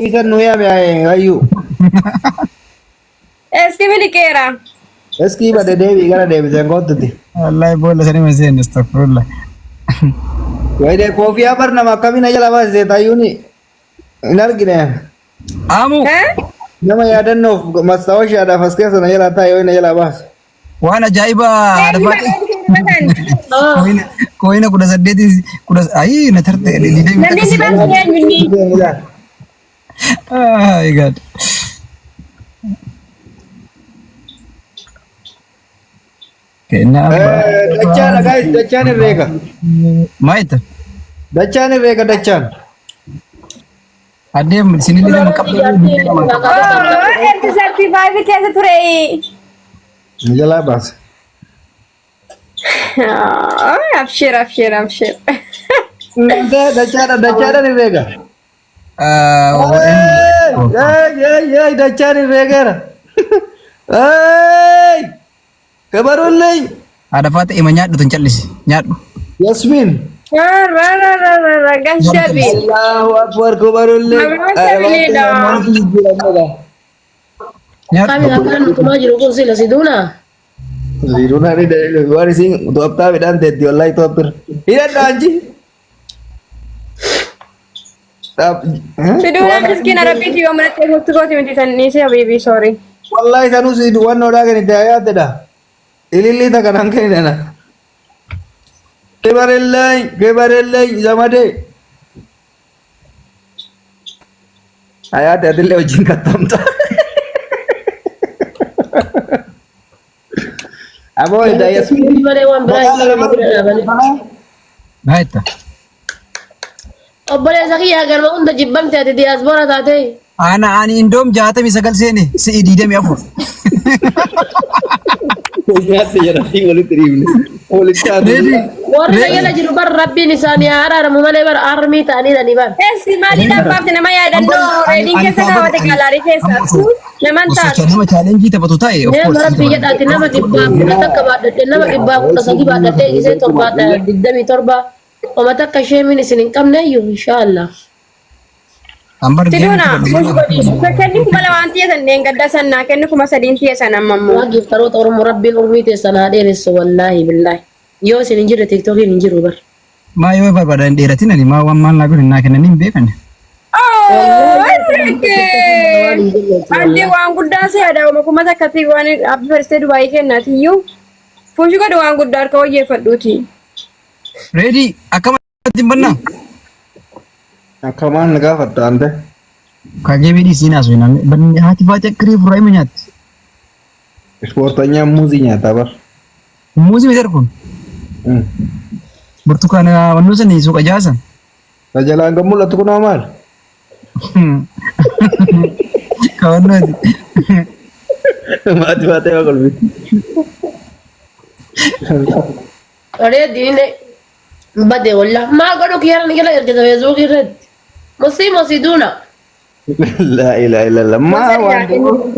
deebisan nu yaame ayyu. Eski milikeera. Eski bade deebii gara deebisan gootutti. Wallahi boolla sanii maseen astagfirullah. Wayde koofiyaa barnama akkamina jala baasise tayyuuni hin argine. Amu Nama yaadannoof mastaawashaadhaaf as keessa na jala taa'e na jala baase. waan ajaa'iba koina kuda saddeeti kuda ayi na tarte dide mi Namni baasee eenyuuni? ah my god kenapa Dachaan guys, dachaan irreega. maita Dachaan irreega dachaan. adem sini dia makap Oh, erti certified keessa ture. Na jala baase. Oh, abshir. Dachaan irreega. Dachaan irreegeera. Kabarulley. ada fata ima nyadu tun challis nyadu Yasmin. Gashabi. Allahu akbar kabarulley. Kami akan kuma jiru kun sila siduna. Ziruna ni dari wari sing tu apta bedan teti wallahi tu apir. Ida danji. Tap. Siduna miskin Arabi jiwa mereka waktu kau tiba ni saya baby sorry. Wallahi sanu si duan noda gani daya teda. Ilili ta kanan kai dana. Kebarellai zamade. Ayat adille wajin katam ta. Abo ida Yasmin. Mare wan berai. maita Obbole sakiya garba unda jibban taate diaspora taate. ana ani indom jahata misagal sene si idide mi afur Nyate ya nanti boleh terima. Boleh cari. Warna yala jiru bar rabbi nisani ara mumale bar army tani dani bar. Esi mali na parte nama ya dan no reading kesa kau ada kalari kesa. Namanta. nama challenge ta batu tai of Ne course marabbi yada tinama dibba kunata kabada tinama dibba kunata sagi bada te ise torba ta diddami torba. Omata kashemin isinin kamne yu inshallah. ambar Siduna, kenni kuma lawanti ya sanden gadda sanna kenni kuma sadin tiya sanan mammu. Wa giftaro tawar murabbin urmite sana deres wallahi billahi. Yo sinin jiru tiktok ni jiru bar. ma yo barbadan deratin ani ma wan man lagu na kana nim be kan Oh, ande waan guddaa si ada kuma takkati waan abbi farste dubai kennati yu. Fushi godhu waan guddaa harka wayyeeffadhuuti. ready akama timbanna Akaman naga fatta ante. kage bidi sina so ina ban hati fati kri furai menyat Sportanya muzinya tabar. muzi meter kun burtukana wanu sani suka jasan Rajalan kamu lah tu kena amal. kawan no Mati aku lebih. Are dine bade wallah ma gado kiyar ni gala irke da zo gired. Musiduna. La ilaha illallah. Ma wandu.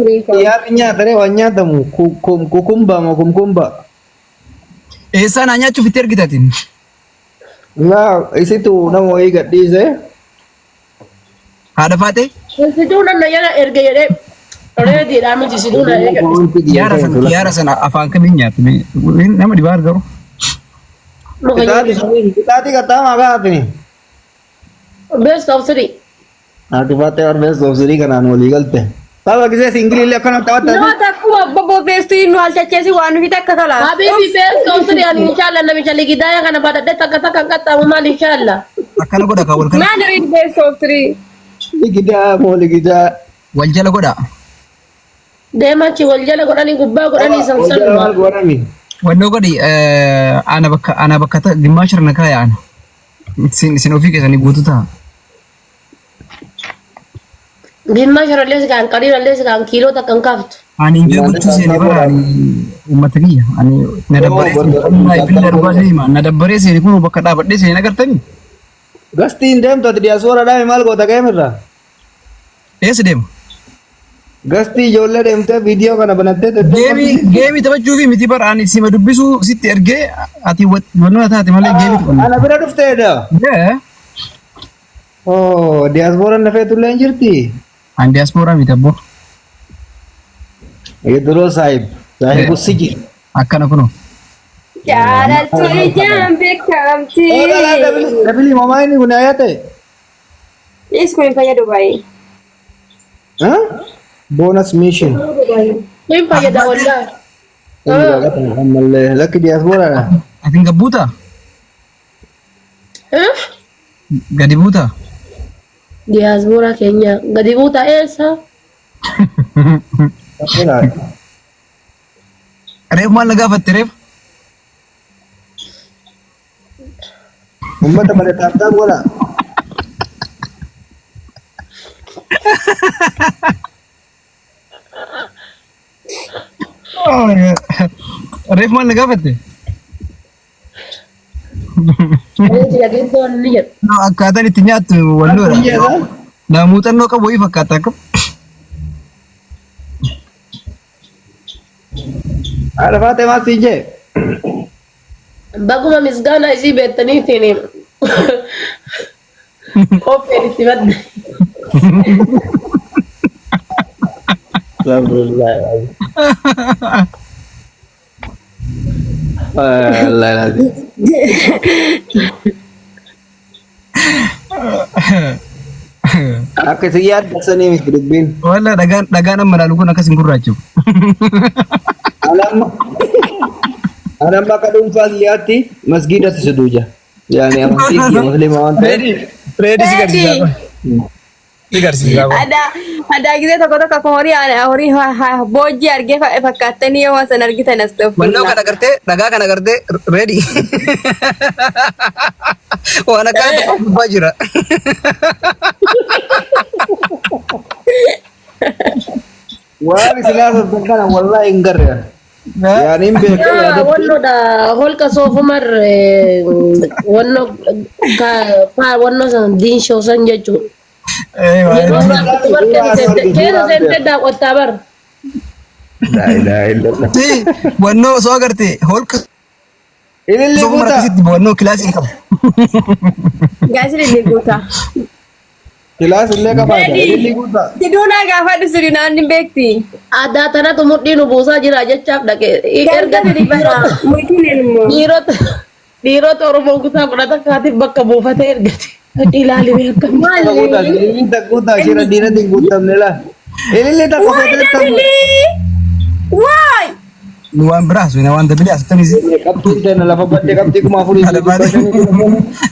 Yarnya tare wanya tamu kukumba mau kumkumba. esa nanya cu fitir kitatin La isi tu namo igat di saya. ada fate Musiduna na yana irge yere. Are di ramu siduna kiara sana afan kaminya tumi nama di bar garo Kita kata maga ni. Best of three. Ati बातें और बेस्ट ऑब्जरी का नाम लीगल पे तब किसी सिंगल ले खना तब No takku abbo bestu inu al chachesi waan fi takka kala. Habibi best of three ani inshallah nabi chali gidaya kana pada de takka kata mal inshallah. akana goda kawal kan Man read best of 3. kita mau kita waljala goda Dema ci waljala godani gubba godani samsan. gua ni wando godi ana bakata dimashar na kaya ana sin ofike sani gututa Gimma sharalle kan kari ralle kan kilo ta kan kaft. ani injo gutu sene bara ani umatariya ani nadabbare ai pillar basi ma nadabbare sene kuno bakada badde sene nagartani Gasti dem to dia suara dah mal gua tak kamera dem Gasti jolle dem te video kana banate te gemi tabajju fi miti bara ani sima dubbisu sitti erge ati wat wanu ata ati male gemi ana bira dufte da ya Oh, diaspora na fetu lan jirti. An diaspora miti abbo. Idro sahib. Sahib usiji. Akkana kuno. Jaalaltu ijaan beekamti. Oh, dabili mama ini guna ayate. Is kun fayyadu baay'ee. Huh? Bonus mission. Min fayyada wallah. Malle laki diaspora na. Atin gabbuuta? Gadi buuta? Diaspora keenya gadi buuta eessa? Reef maal na gaafatte reef? Ummata pada taap-taap wala. Reef maal na gaafatte? Jadi itu lihat. Akkaataan itti nyaattu walloodha. Naa muuxannoo qabu wayii fakkaata akkam. Ada Fatima CJ. Baguma misgana isi betani tini. Kopi di tibat. Alhamdulillah. Allah. Akka siyaad dasanii dubbiin. Walla dhagaan amma laalu kun akkas hin gurraachu. Anam bakka dhuunfaa siyaatti masgiidatti suduuja. Yaani amantii muslima waan ta'eef. Reedi si garsiisa. Si garsiisa. Ada gisee tokko tokko akka horii boojii argee fakkaatanii yoo waan san argitan as ta'u. Wannoo kana gartee dhagaa kana gartee reedi. Waan akka gubbaa jira. Waan islaa kana wallahi hin garre. Yaani hin beeku. Wanno da holka soofumar wanno wanno san diin shoosan jechuudha. Keenu sente daawwattaa bara. La ilaha illallah. Wannoo soo agarte holka Ililli soofumar guutaa. akkasitti wannoo kilaasii qabu. Gaasii illee guutaa. Kilaas illee qabaata. Ililli guutaa. Siduunaa gaafa dhufu naan hin beekti. Aadaa tanatu mudhii nu buusaa jira jechaaf dhaqee. Erga bara mul'tiin ilmoo. Dhiirota Oromoo kutaa fudhata kaatiif bakka buufatee ergate. Ilaalimee akka Maali? Ililli takkuutaa shira diinatti hin guutamne la. Ililli takka fedhe tamu. Waay! Nu waan biraa sun waan dabili asitanii si. Qabxiin teena lafa badde qabxii kuma afurii.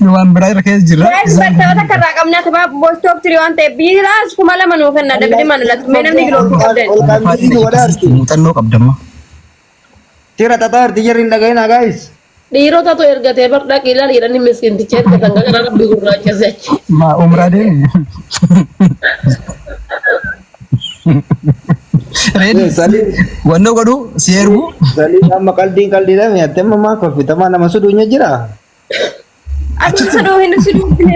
Nu waan biraa irra keessa jirra. Guys, battaloota karraa qabnaa taphaa boostoof tirii waan ta'eef biiraas kuma lama nuu kenna dabali manalatti mee namni giroo qabdan. Ol kaambiin wadaarti. Muuxannoo qabdamma. Shira tataarti jarri hin dhaga'inaa gaayis. dhiirotatu ergatee bar dhaqii ilaali jedhanii miskiinticha ergatan gara rabbi gurraachase achi. Ma umraa deemi. Wannoo godhu si ergu. Salii amma qaldiidhaan yaaddeemma maa kolfitamaa nama suduunya jira. Aku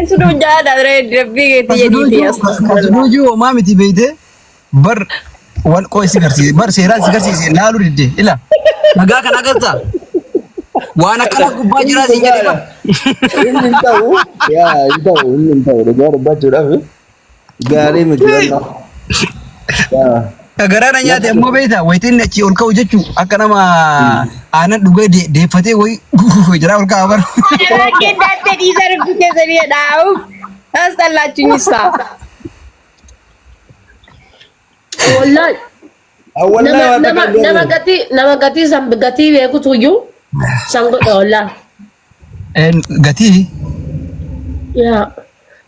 sudu jaada rabbi keeti jedhiiti as. Suduu jiru homaa miti beeyte bar wan qoy si garsiise bar seeraan si garsiise laalu didde ila nagaa kan agarta waan akkana gubbaa jiraa si jedhe qaba. Inni hin ta'u dhugaa dubbachuudhaaf gaarii miti. Garaana nyaate ammoo beeyta wayitiin achi ol ka'u jechuu akka nama aanan dhugee deeffatee wayi jiraa ol ka'a bar. Keeddaatti dhiisa rabbi keessa biyya dhaa'uuf as xallaachuun isaa. Wallahi nama gatii san gatii beekutu iyyuu san godha wallahi. Gatii Yaa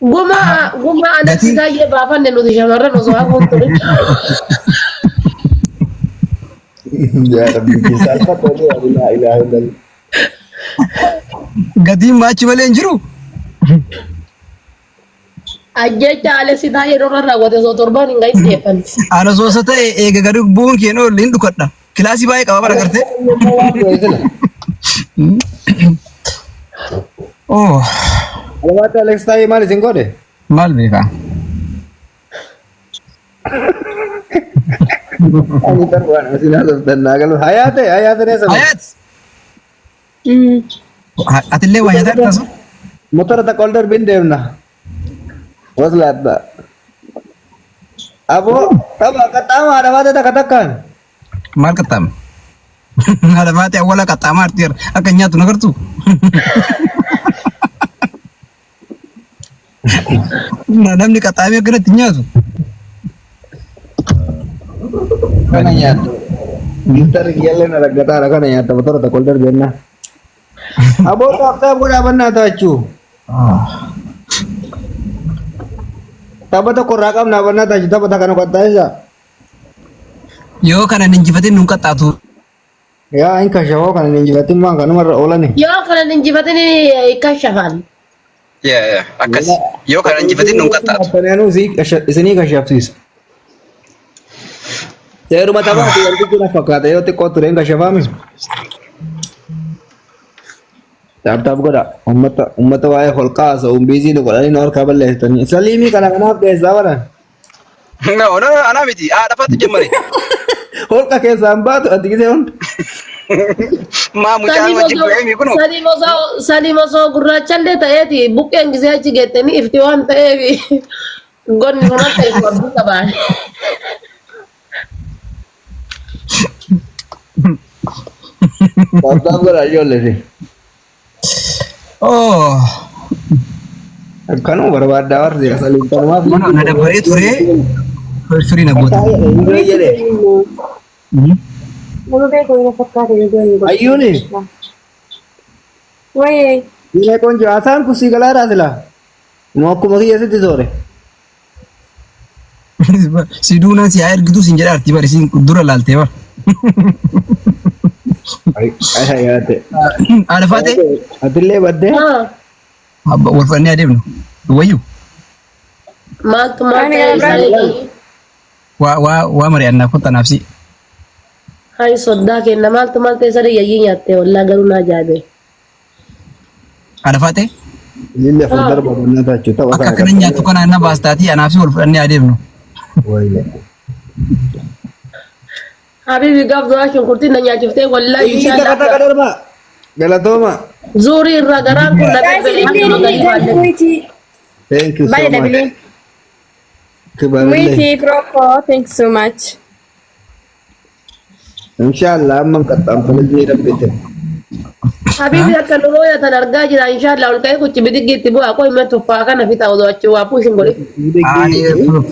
guma anatti taayee baafanne nuti shamarran osoo hafuun ture. gatiin maachi malee hin jiru. Ajjecha alessi taayee irra raawwate osoo torbaan hin ga'iseeffan. Ana soosa ta'e eega gadi bu'uun keenoo hin dhukadha. Kilaasii baay'ee qaba bara gartee. Oh. Alabaata Alex taa'ee maal isin godhe? Maal beekaa? Ani tarwaan asin haasoftan naa galu. Hayaate neesa. Hayat. Atillee waa nyaataa taasisu. Motora takka ol darbiin deemna. Waslata. Abo, tama katama ada mata tak katakan. Maal qaxxaame. Haadha baatee awwala qaxxaamaa arteera akka nyaatu nagartu. Namni qaxxaamee akkanatti nyaatu. Kana nyata. Minta riyalle na ragata kana nyata motor ta kolder benna. Abo tak buda banna tachu. Tapata korakam na banna tachu tapata kana kota isa. Yoo kana ninjifatin nun qaxxaatu. Ya in kashawo kana ninjibatin ma kana marra olani. Yoo kana ninjifatini kashafan. Akkas yoo kana ninjifatin nun qaxxaatu. Tananu si isini kashafsis. Teru mata ba ti yanti kina fakata yo te koturen kashafami. Tab goda ummata wae holqa so umbizi no goda ni nor kaballe tani salimi kana kana ke zawaran. No, ana miti. Dapat jemmare. Holqa ke zambat adigise on. Ma mucaan wajjin bu'ee kuno. Sadi moso gurraachallee ta'eeti buqqeen gisee achi geettanii ifti waan ta'eef gonni hunaa ta'e qabdu qabaan. Tab goda yo le si. Oh, Kanu barbada war sih salim tanwa. mana nada bare ture. Free na goota. Ini aja deh. Nama beko ina fakkate ni. Ayu nih. Wai. Ini kon jasan kusi galara sila. Mau aku magi ese tesore. Si duuna si ayar gitu sin jedha arti bari sin dura laalte ba. Ay ya te. Ada fate? Atille badde. Abba wal fanni ademno. Wayu. Maaltu Wa mari anna kutta nafsi. Hai soddaa kenna maaltu sadi yayyii nyaatte wallaa garuu naa jaabe. Ada fate? Lille fudar babna ta chuta Akka kana nyaatu kana na baastati anafsi wal fanni ademno. Wayle. Habibi gaaf duraa shunkurtiin na nyaachiftee wallaa Ini kata kata kadar ma. Galatoma. Zuurii irraa garaan kun Thank you so Bye, much. Dabili. Kebarile. Witi Froko, thanks so much. Inshallah man katam pelji rabite. Habibi akka lolooya tan argaa jira inshallah ol ka'ee kuchi bidiggiitti bu'a koo himma tuffaa kana fixa odoo achi waa puushin godhe. Ani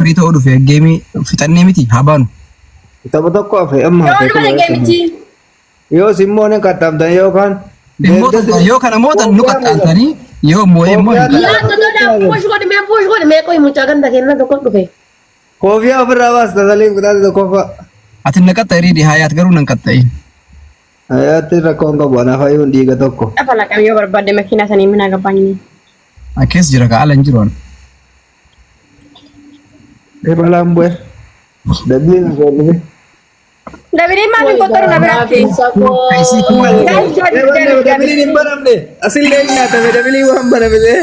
free ta'uu dhufe geemi fixannee miti habaanu. Tabo tokko afe amma Yoo hafe dhuma geemichi. Yo simone katam dan yo kan. Yoo kana mootan nu qaxxaantanii yoo moo'ee immoo Yaa totoodhaan puush godhe mee koo mucaa ganda kenna tokko dhufe. Kofia ofirraa baasta salim kutaati tokko fa. ati na qaxxarii hayaat garuu nan qaxxa'in. Hayati rakkoon qabu anaaf hayyuun dhiiga tokko. Apa lakam yoo barbaadde makiinaa sanii mana gabaanyi. Akkees jira ka ala hin jiru. Balaan bu'e. Dabni na goolube. Dabili maaliin qottoro na biraatti? Dabni hin banamne. Asillee hin nyaatame dabni waan banamne.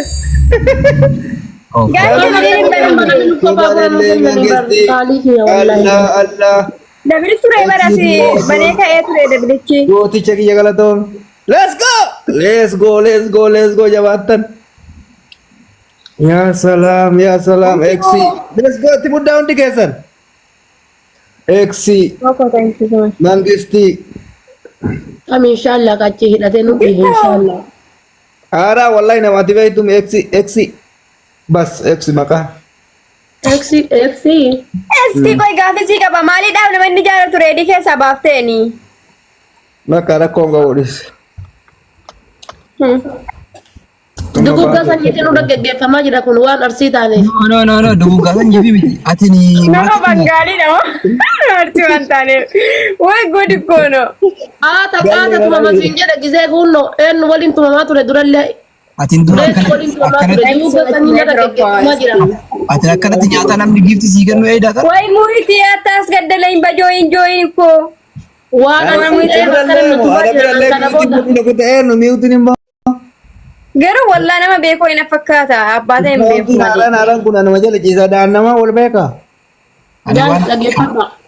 Allah. Dabili ture barasi banee ka'ee ture dabilichi. Gooticha kiyya galatoom. Let's go! Let's go, let's go, let's go jabaatan. Ya salam, ya salam. Eksi. Let's go, timu down di kesan. Eksi. Okay, thank you so much. Mangisti. Am inshallah kachi hidhatee nu dhiibe inshallah. Ara wallahi namatti beektum eksi. Bas eksi maka. Eksi. Esti koy gaafisii qaba maaliidhaaf nama inni jaalatu reedii keessaa baafteeni. Maka rakkoon qabuudhis. Duguggaa sanyiitiin nu gaggeeffamaa jira kun waan arsii taaneef. No, duguggaa san jibii miti. Ati ni Nama bangaaliidha moo? Artii waan taaneef. Way godi koono. Haata tuma masiin jedha gisee kunno eenyu waliin tumamaa ture durallee. ati dura Waliin tumamaa ture duguggaa sanyii irra gaggeeffamaa jira. ati akkanatti nyaata namni giifti sii kennu eedaa qaba. Way muhiti atas gaddala hin bajooyin ko. Waan arsii ta'eef akkana nu tumaa jira kana booda. Garuu wallaa nama beekoo hin fakkaata abbaata hin beeku malee. Naaran kun anuma jala ciisaa dhaan nama wal beeka.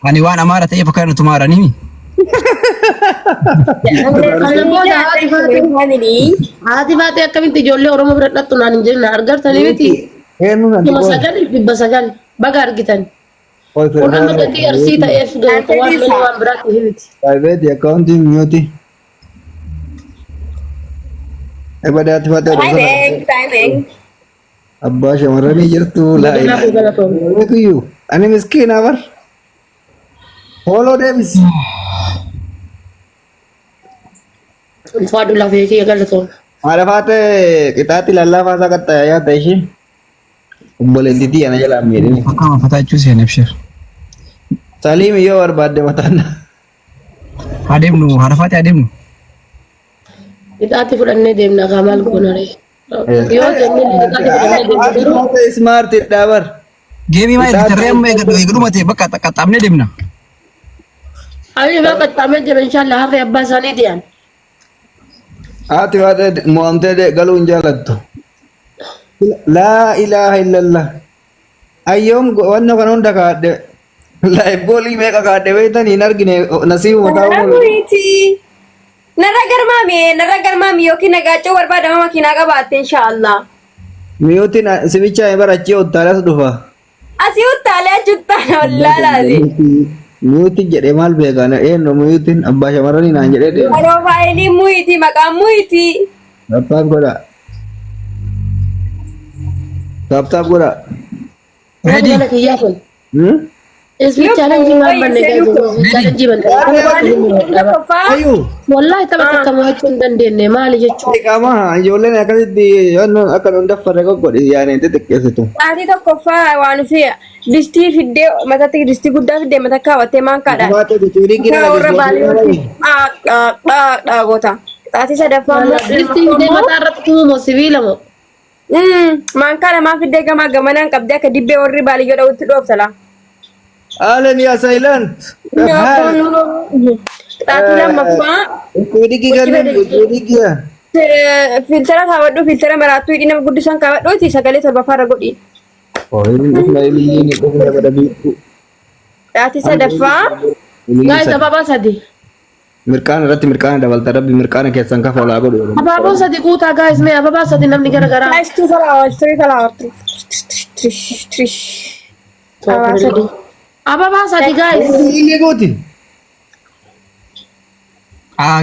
Ani waan amaara ta'eef akka nuti maaranii. Haati baatee akkamitti ijoollee Oromoo bira dhattu naan hin jirne argartanii miti. Eenyu nanti Cuma kau. sagal dhibba sagal baga argitan. Kau Kun amma gatii arsii ta'eef waan malee waan biraatti himiti. private account mute. Ibadati pada Timing. Abba shamarranii jirtu laa Kanaafuu ilaaha. galatoomne. Beekuyyuu ani miskiina bar. Hooloo deebis. Ulfaadhu lafee kiyya galatoomne. Maal faate qixaatti lallaafaa isaa qaxxaayaa yaadda ishee. Obboleettiitii ana jalaa miidhini. Akkama fataachuu seen abshir. Saliim yoo barbaadde mataan. Adeemnu harafaati adeemnu. Ixaatti fudhannee deemna kaa maal goona ree. Yoo jennee ixaatti fudhannee deemna garuu Smarti dhaabar. Geemii maa ergi tarree amma eegduma ta'e bakka qaxxaamnee deemna. Abi ba qaxxaamee jira inshallah harree abbaa isaanii diyan. Haati faate mo'amtee galuu hin jaalattu. Laa ilaaha illallah. Ayyoom wanna kana hunda kaadde. Laayif goolii meeqa kaadde beektan hin argine nasiibu mataa oolu. Namuuti. Narra garmaami yookiin nagaachoo barbaadama makiinaa qabaatte inshaallah. Miyuutiin sibicha barachee ottaalas dhufa. Asii uttaalee achuttaan wallaalaati. Miyuutiin jedhee maal beekan eenyu miyuutiin abbaa shamarranii naan jedhee deema. Profaayilii muyiti maqaan muyiti. Taptaap godha. Taptaap godha. Ready? Mana kiyyaa kun. Ismi challenge maal banne gaazexaa challenge banne. Ayyuu. Wallahi tapha takka mo'achuu hin dandeenye maali jechuudha. Qaama ijoolleen akkasitti akka nun daffarre qoqqoodhi yaanii xixiqqeessitu. Sa'aatii tokkoffaa waan fi distii fiddee matatti distii guddaa fiddee mata kaawwattee maan kaadha. Baatee biqiilii gira Warra baaliyooti. Dhaagota. Sa'aatii sadaffaa immoo. Distii fidee mataa irratti tuumumoo sibiila moo? Maan kaadha maan fiddee gamaa gamanaan qabdee akka dibbee warri baaliyyoo dha'utti dhoofsala. Alan ya silent. Sa'aatii lammaffaa. Kudigi galan kudigi ya. Filtera kaawwadhu filtera maraattuu hidhii nama guddisan kaawwadhuuti sagalee torbaffaa godhi. Oh ini dhufne pada biku. Sa'aatii sadaffaa. Guys abaabaa sadi. Mirkaan irratti mirkaan dabalta rabbi mirkaan keessan kafa olaa godhu. Abaaboo sadi guutaa guys mee abaabaa sadi namni gara garaa. Guys, two flowers, three flowers. Trish. Abaabaa sadi guys. Ini gooti.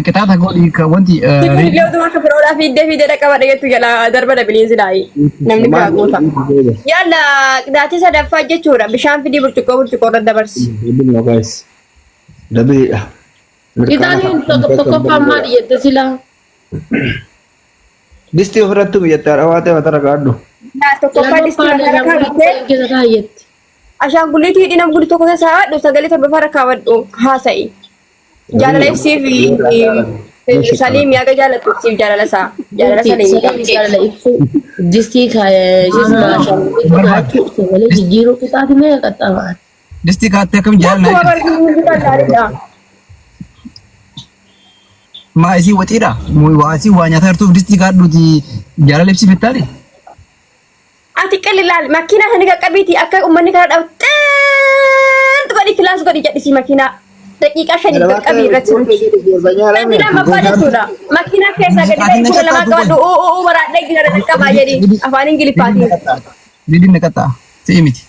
Qixaata godhi wanti Illee utuma akka firoodhaa fiiddee dhaqqaba dhageettu jala darba dabiliinsi daa'i. Namni biraa goota. Yaalla qixaatii sadaffaa jechuudha. Bishaan fidii burcuqqoo irra dabarsi. No guys. Dabi. Itaaniin tokkoffaa maal jette silaa? Disti ofirratti mijatta dhawaatee mata ragaadhu. Tokkoffaa distii irra kaawwattee keessa kaayyetti. ashaangulliitii hidhii nama guddi tokko keessa haadhu sagalee torbaffaa irra kaawwadhu haasa'i. Jaalala ibsiif Saliim yaaga jaalatu ibsiif jaalala isaa. Jaalala Saliim. Jaalala ibsu distii sagalee jijjiiruu qixaati mee qaxxaamaan. distii kaattee akkam jaalala maa isii waxiidha waa isii waa nyaataa jirtuuf distii kaadhuuti jaalala ibsi fettaani. Ati qallilaal makiinaa sana qaqqabiiti akka uummanni kana dhaabxee godhi kilaas godhi jedhisi makiinaa daqiiqaa shanii qaqqabii irratti. Wanti lama abbaa jechuudha. Makiinaa keessaa gadi ba'ee kudha lamaa qabadhu baraadhee gina dhaqqabaa jedhi afaan Ingiliffaatiin. Didin naqaxaa si'i miti.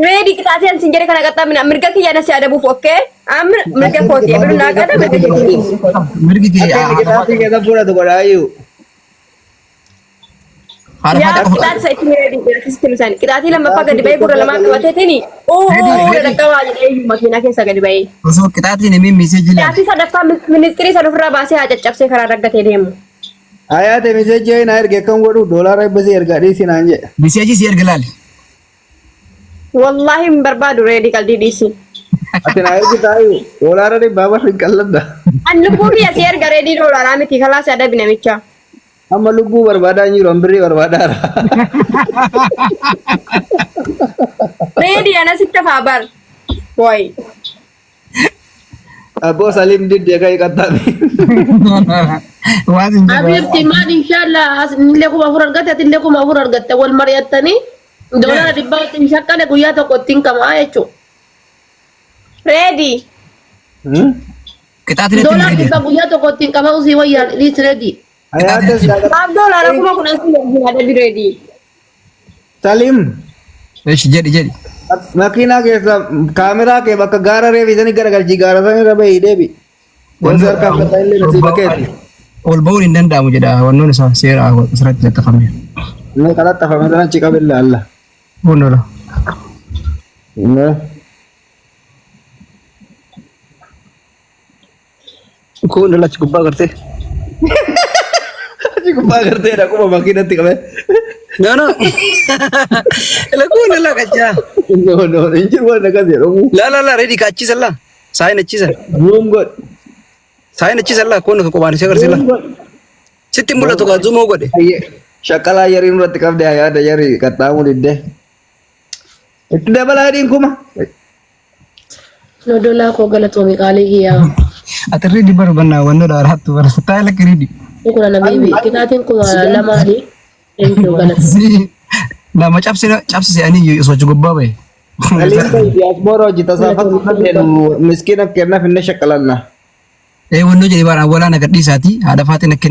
Reedi qixaatee ansin jedhe kana qaxxaamina mirga kiyya na si adabuuf okkee amma mirga kooti ebiru naa qada mirga kiyya. Mirgi kee Ati keessa fuudhatu godhaayyuu. Yaa qixaati isa itti reedi sistem isaanii qixaatii lammaffaa gadi ba'ee gurra lamaa qabateetini dhaqqabaa jedhee makiinaa keessaa gadi ba'ee. osoo qixaatiin himee miiseejii laal. Qixaatii sadaffaa ministirii sana ofirraa baasee haa caccabsee karaa raggatee deemu. Ayaate miseejii na erge kan godhu doolaara eebbisii ergaa dhiisi naan jedhe. Miiseejii si erga laal. Wallahi hin barbaadu reedi qalbii dhiisi. Ati na ergi taayu doolaara dhibbaa barri qalladda. An lubbuu biyya si erga reedii doolaaraa miti kalaas adabi namicha. Amma lubbuu barbaadaa hin jiru hambirrii barbaadaara. Reedii ana sitti hafaa bar. Wayi. Abboo Saliim diddee ka'ii qaxxaame. Waan hin jiru. Abirti maal inshallah illee kuma afur argatte ati illee kuma afur argatte wal mari'attanii doolaara dhibbaa ittiin shaqqale guyyaa tokko ittiin qamaa jechuudha. Reedii. Qixaatiin Doolaara ittiin dhibbaa guyyaa tokko ittiin qamaa usii wayyaa dhiis reedii. Ayaate Maaf doolaara kuma kudhan si ergina adabi reedii. Salim. Eesh jedhi. Makiinaa keessa kaameraa kee bakka gaara reefisanii garagalchii gaara sana irra bahii deebi. Wanti harkaa fudhataa illee nasiiba keeti. Ol ba'uun hin danda'amu jedha wannoon isaa seera asirratti laxxafame. Inni kalaxxafame sana achi qabe ilaalla. Hundola. Kun achi gubbaa gartee. Achi gubbaa gartee dha kuma makiinatti qabe. No. Kun ala kachaa. No, injir waan akkas jedhamu. La ready kaachisa la. Saayin achisa. Zoom god. Saayin achisa la kun qophaan ishee agarsiisa. Sitti mul'atu kaa zoom godhe. Shaqqalaa yarii nurratti qabde yaada yarii qaxxaamuu diddee. Itti dabalaa adiin kuma. No dola ko galatoomii qaalii hiyyaa. Ati ready barbannaa wanno dha rahattu barsiisaa ila ready. Kuna na bibi kitaatiin kuma lamaani. Eenyu galatoomii. Nama cabsise ani sochi gubbaa bahe. Salim bayi diaspora hojii tasaafatu kanneen miskiina kennaaf inni shaqqalanna. Wanno jedhe bara walaana gadhiisaati haadha faatiin akka